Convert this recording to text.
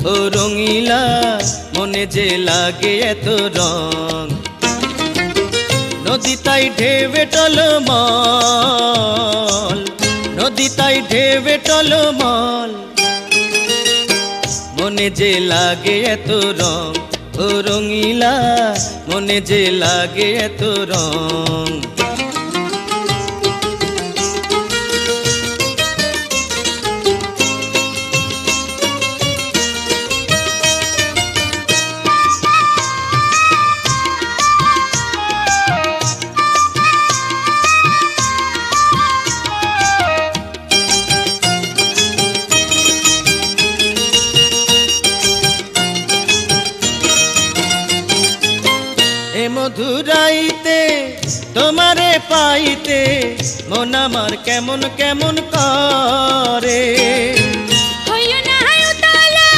ও রঙিলা মনে যে লাগে এত রং নদী তাই ঢেবে টলমল নদী তাই ঢেবে টলমল মনে যে লাগে এত রং ও রঙিলা মনে যে লাগে এত রং মধুরাইতে তোমারে পাইতে মন আমার কেমন কেমন করে